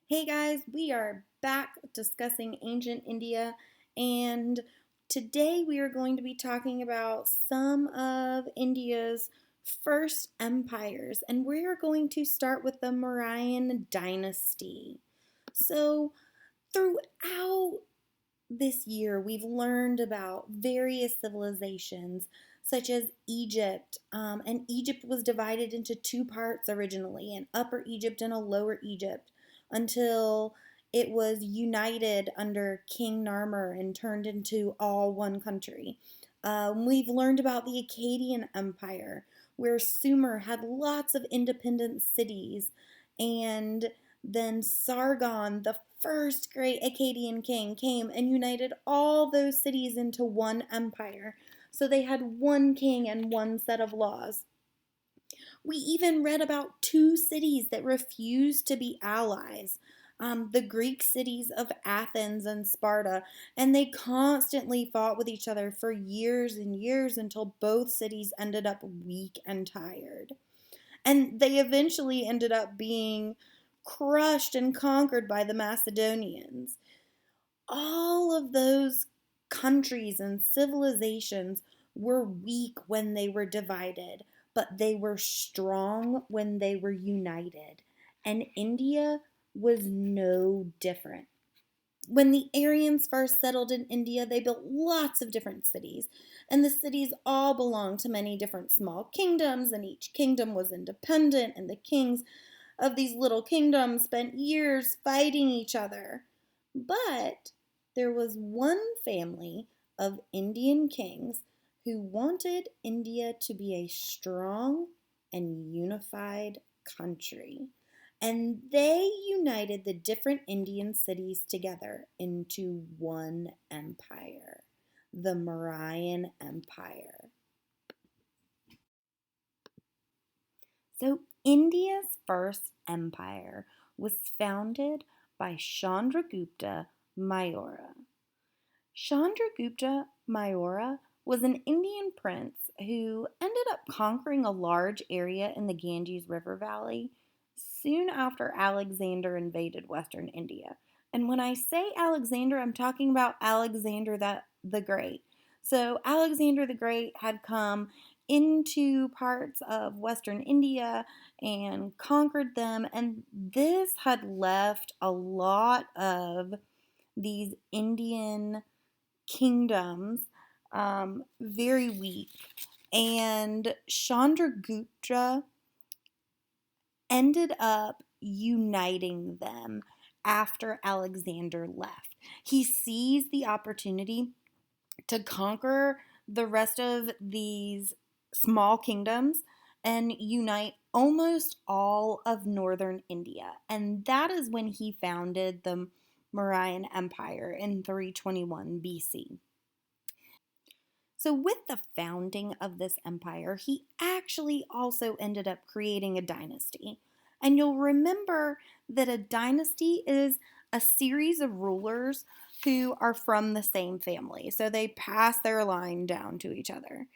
Hey guys, we are back discussing ancient India, and today we are going to be talking about some of India's first empires, and we are going to start with the Mauryan dynasty. So, throughout this year, we've learned about various civilizations, such as Egypt. And Egypt was divided into two parts originally, an Upper Egypt and a Lower Egypt, until it was united under King Narmer and turned into all one country. We've learned about the Akkadian Empire, where Sumer had lots of independent cities, and then Sargon, the first great Akkadian king, came and united all those cities into one empire. So they had one king and one set of laws. We even read about two cities that refused to be allies. The Greek cities of Athens and Sparta, and they constantly fought with each other for years and years until both cities ended up weak and tired. And they eventually ended up being crushed and conquered by the Macedonians. All of those countries and civilizations were weak when they were divided, but they were strong when they were united. And India was no different. When the Aryans first settled in India, they built lots of different cities, and the cities all belonged to many different small kingdoms, and each kingdom was independent, and the kings of these little kingdoms spent years fighting each other. But there was one family of Indian kings who wanted India to be a strong and unified country. And they united the different Indian cities together into one empire, the Mauryan Empire. So, India's first empire was founded by Chandragupta Maurya. Chandragupta Maurya was an Indian prince who ended up conquering a large area in the Ganges River Valley soon after Alexander invaded Western India. And when I say Alexander, I'm talking about Alexander the Great. So Alexander the Great had come into parts of Western India and conquered them, and this had left a lot of these Indian kingdoms very weak. And Chandragupta ended up uniting them after Alexander left. He seized the opportunity to conquer the rest of these small kingdoms and unite almost all of northern India. And that is when he founded the Mauryan Empire in 321 BC. So, with the founding of this empire, he actually also ended up creating a dynasty. And you'll remember that a dynasty is a series of rulers who are from the same family. So, they pass their line down to each other.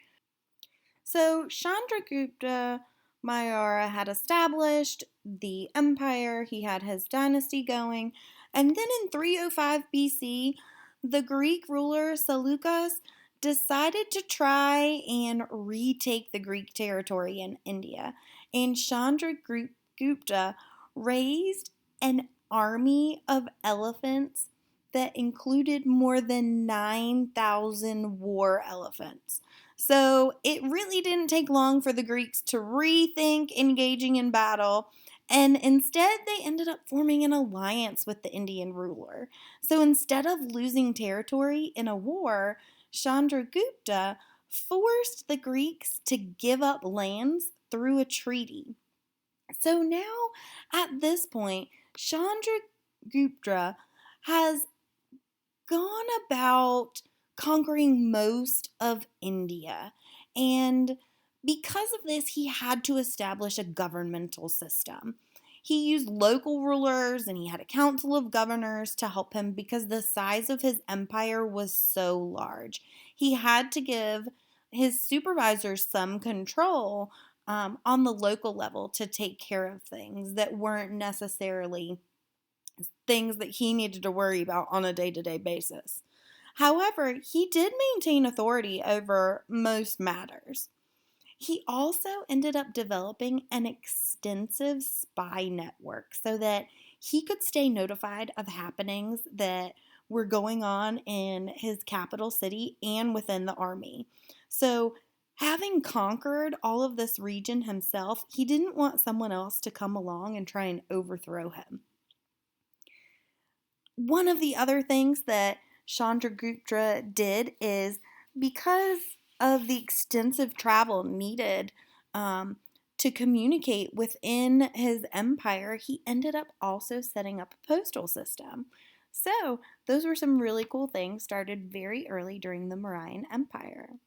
So, Chandragupta Maurya had established the empire, he had his dynasty going, and then in 305 BC, the Greek ruler Seleucus decided to try and retake the Greek territory in India. And Chandragupta raised an army of elephants that included more than 9,000 war elephants. So it really didn't take long for the Greeks to rethink engaging in battle, and instead they ended up forming an alliance with the Indian ruler. So instead of losing territory in a war, Chandragupta forced the Greeks to give up lands through a treaty. So now, at this point, Chandragupta has gone about conquering most of India. And because of this, he had to establish a governmental system. He used local rulers and he had a council of governors to help him because the size of his empire was so large. He had to give his supervisors some control on the local level to take care of things that weren't necessarily things that he needed to worry about on a day-to-day basis. However, he did maintain authority over most matters. He also ended up developing an extensive spy network so that he could stay notified of happenings that were going on in his capital city and within the army. So, having conquered all of this region himself, he didn't want someone else to come along and try and overthrow him. One of the other things that Chandragupta did is because of the extensive travel needed um, to communicate within his empire, he ended up also setting up a postal system. So, those were some really cool things started very early during the Mauryan Empire.